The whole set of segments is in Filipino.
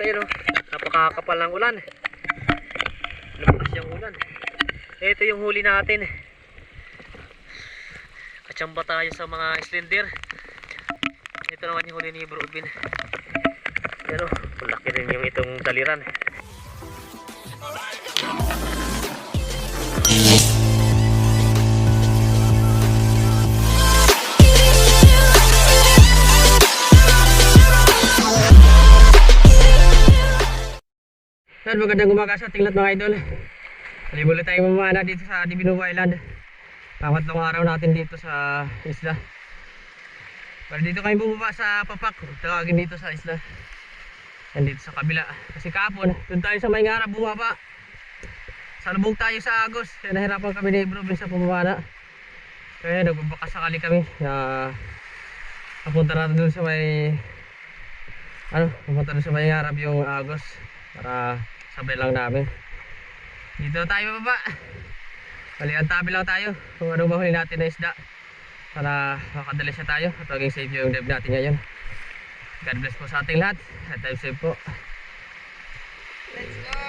Ayun, napakakapal ng ulan. Lumabas yung ulan. Ito yung huli natin. Katsamba tayo sa mga slender. Ito naman yung huli ni Bro Udwin. Pero malaki rin yung itong daliran. Yan, magandang umaga sa ating lahat mga idol. Muli tayong mamana dito sa Divinuvo Island. Pangatlong araw natin dito sa isla. Pero dito kami bumaba sa Papak. Tawagin dito sa isla. Yan dito sa kabila. Kasi kahapon, doon tayo sa Maynara bumaba. Salubog tayo sa Agos. Kaya nahirapan kami ni Bro sa pumamana. Kaya nagbabaka sakali kami na papunta natin doon sa may papunta doon sa Maynara yung Agos. Para sabay lang namin. Dito tayo baba. Balikan tabi lang tayo kung anong mahuli natin na isda para makadali siya tayo at maging safe yung dive natin ngayon. God bless po sa ating lahat at dive safe po. Let's go!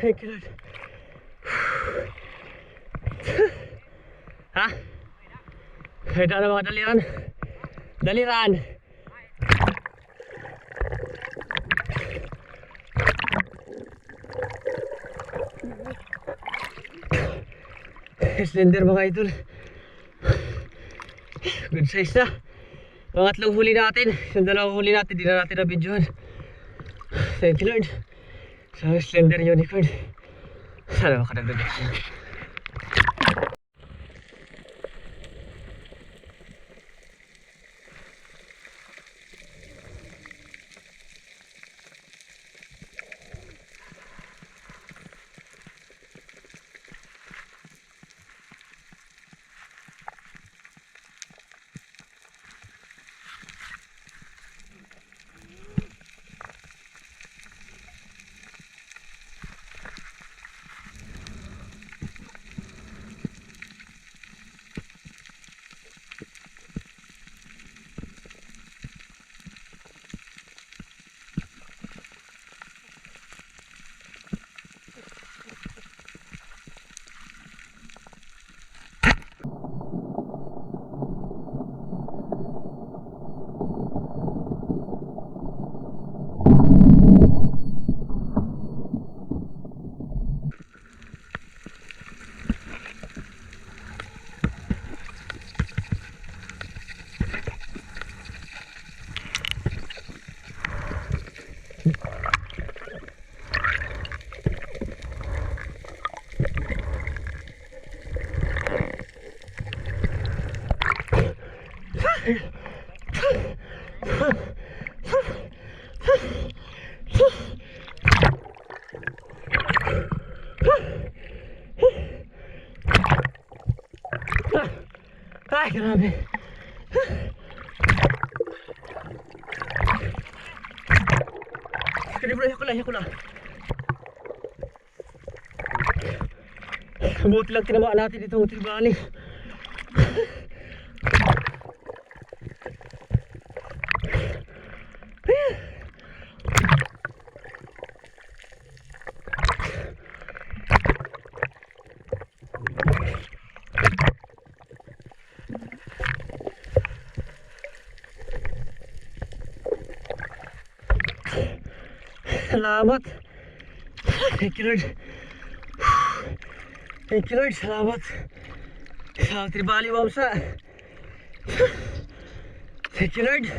Thank you, Lord. Ha? Ito na mga daliran. Daliran. Slender mga idol. Good size na. Pangatlong huli natin. Yung dalawang huli natin, di na natin na-videohan. Thank you Lord. Sa slender unicorn. Sana makadagdag. Ay, grabe. Kaya bro, hako lang. Buti lang tinamaan natin itong tribali. Salamat. Thank you Lord. Thank you Lord. Salamat. Sa tribali mamsa. Thank you Lord.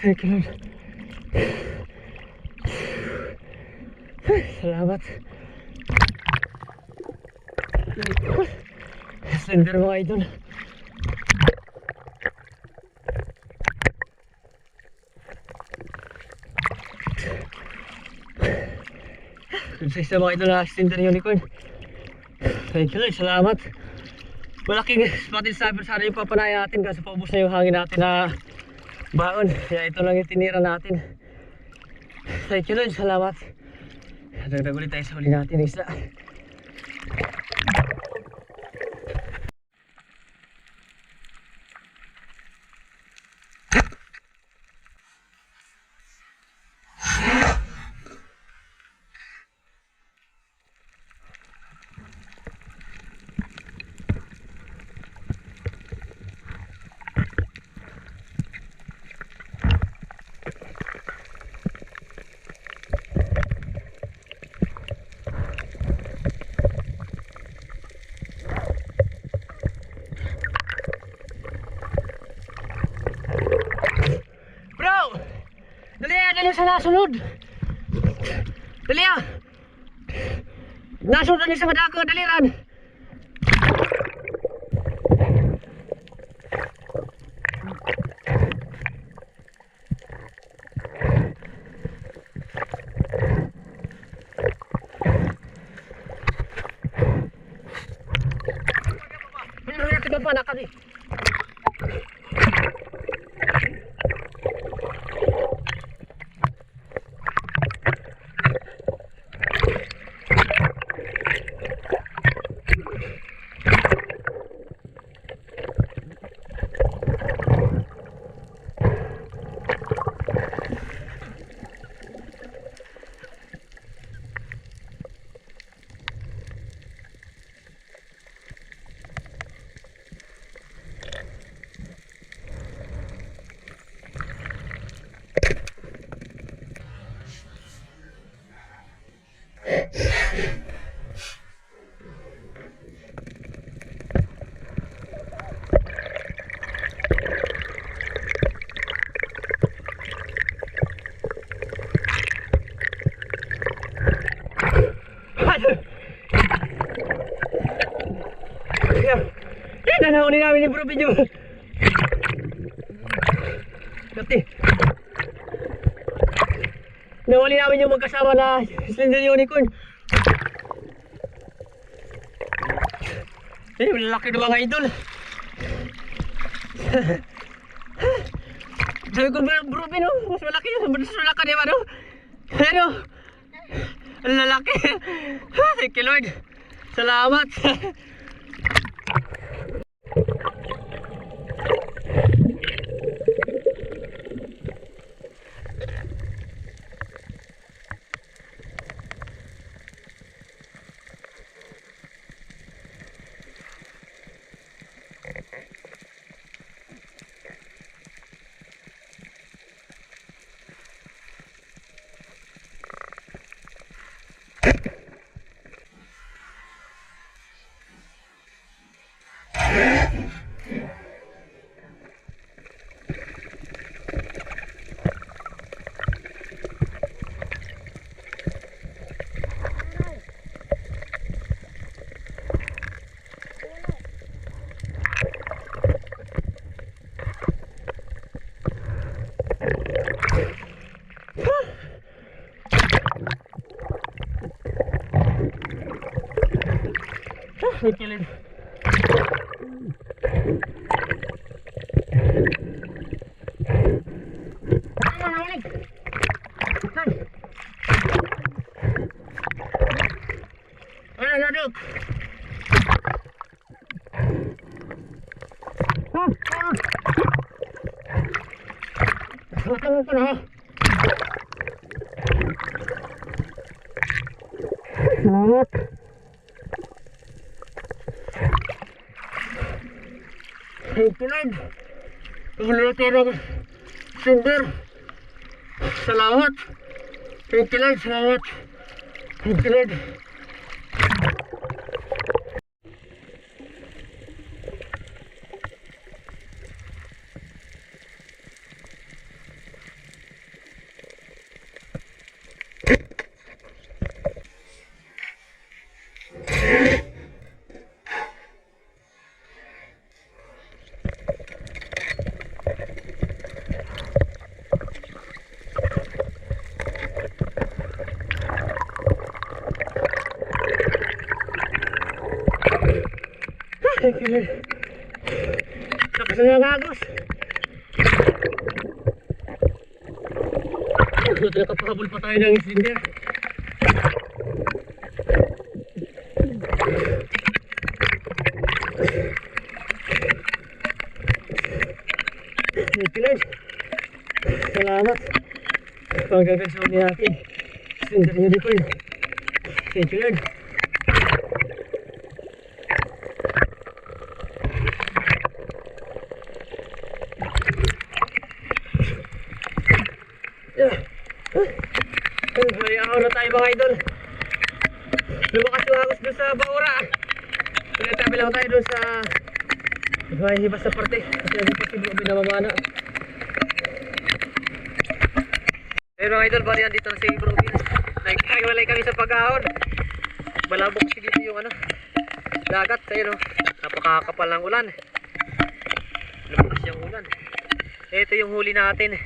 Thank you Lord. Salamat. Slender mga idol. Good size na mga idol na slender unicorn. Thank you Lord. Salamat. malaking spotted snapper sana yung papanayan natin kasi paubos na yung hangin natin na baon. Kaya ito lang yung tinira natin. Thank you Lord, salamat. Dagdag ulit tayo sa huli natin isla. Dali sa nasunod. Dali ah. Nasunod ni sa madako daliran. Ano na tignan pa nakadi. Yan, nahuli namin yung bro video. Kati. Nahuli namin yung magkasama na slender unicorn. Eh, malaki na mga idol. Sabi ko bro Pino, mas malaki yun. Mas malaki diba no? Pero, ang lalaki. Thank you Lord. Salamat. May kilid. Ano naduk? Matanggal ko na. Salamat. Thank you Lord. Pagulito ng cinder. Salamat. Thank you Lord. Salamat. Thank you Lord. idol. Lakas na ng agos. Nakapakabul pa tayo ng cylinder. Lord, salamat. Pagkagal sa uli natin. Cylinder niya di ko yun. Thank you, Lord. May araw na tayo mga idol. Lumakas yung agos doon sa Baura. Pinatabi lang tayo doon sa may hibas sa parte. Kasi hindi pa si Bro binamamana. Pero mga idol, bali dito na si Bro Bin. Nagkakawalay kami sa pag-ahon. Malabok si dito yung ano, dagat. Ayun o, napakakapal ng ulan. Lumakas yung ulan. Ito yung huli natin.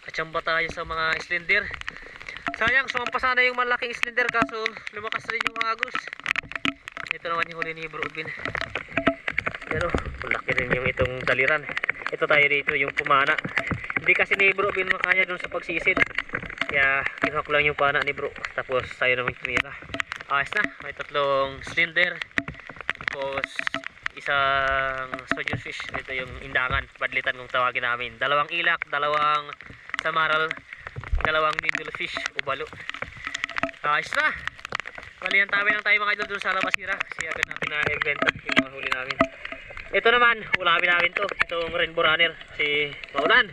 Katsamba tayo sa mga slender. Sayang, sumampa sana yung malaking slender kaso lumakas rin yung agos. Ito naman yung huli ni Bro Bin. Pero malaki rin yung itong daliran. Ito tayo dito yung pumana. Hindi kasi ni Bro Bin makanya dun sa pagsisid. Kaya kinuha ko lang yung pana ni Bro. Tapos tayo naman tumira. Ayos na, may tatlong slender. Tapos isang sojourn fish. Ito yung indangan, badlitan kung tawagin namin. Dalawang ilak, dalawang samaral, dalawang dindol fish, ubalo. Ayos na. Balihan tabi lang tayo mga idol dun sa Labasira. Kasi agad natin na-eventa yung mga huli namin. Ito naman, ulamin namin to. Itong rainbow runner, si Maulan.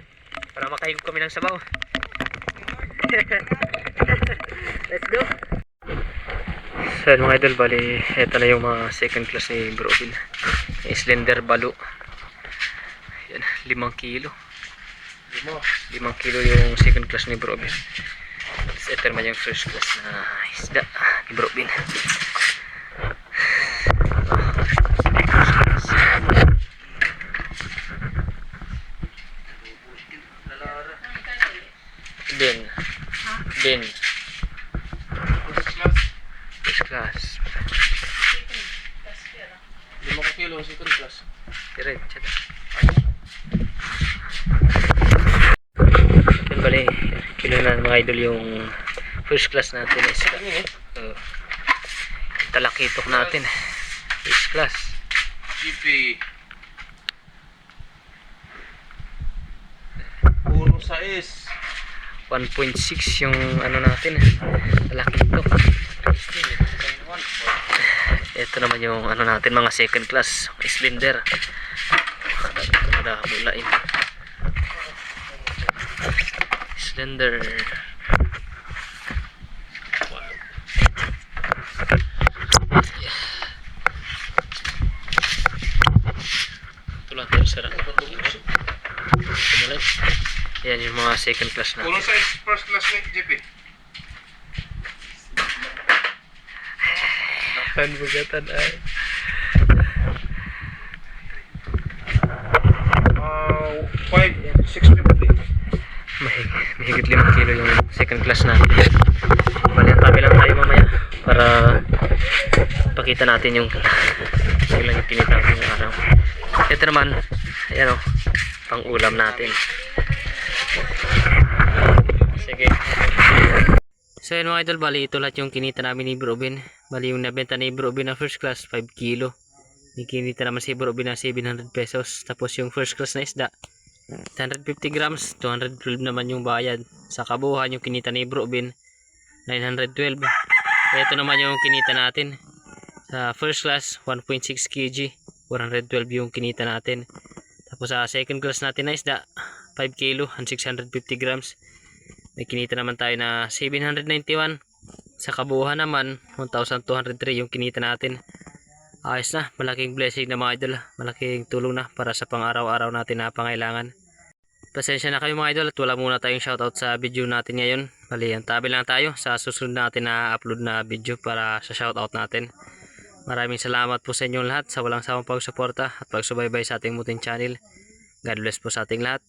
Para makahigop kami ng sabaw. Let's go. So mga idol, bali ito na yung mga second class ni Bro Bin. Slender balo. Yan, 5 kilo. 5 kilo yung second class ni Bro Bin. Ito naman yung first class na isda ni Bro Bin. Din first class 5 kilo second class. diretso na. Yan bali, kilo na mga idol yung first class natin is talakitok natin first class GP 1.6 1.6 yung ano natin talakitok. Ito naman yung ano natin mga second class slender. Ada mulain slender. Tulang tersera. Yan yung mga second class natin. 1.6 first class ni GP. Tan bugatan ay. 650. Mahigit 5 kilo yung second class natin. Balihan tabi lang tayo mamaya para pakita natin yung ilang yung kinita natin yung araw. Ito naman, ayan o, pang ulam natin. Sige. So yun mga idol, bali ito lahat yung kinita namin ni Bro Bin. Bali yung nabenta ni Bro Bin na first class 5 kilo. Kinita naman si Bro Bin na 700 pesos. Tapos yung first class na isda 150 grams, 212 naman yung bayad. Sa kabuuan yung kinita ni Bro Bin 912. Ito naman yung kinita natin sa first class 1.6 kg, 412 yung kinita natin. Tapos sa second class natin na isda 5 kilo and 650 grams, may kinita naman tayo na 791. Sa kabuuan naman 1,203 yung kinita natin. Ayos na, malaking blessing na mga idol, malaking tulong na para sa pang araw-araw natin na pangailangan. Pasensya na kayo mga idol at wala muna tayong shoutout sa video natin ngayon. Bali, tabi lang tayo sa susunod natin na upload na video para sa shoutout natin. Maraming salamat po sa inyong lahat sa walang sawang pagsuporta at pagsubaybay sa ating munting channel. God bless po sa ating lahat.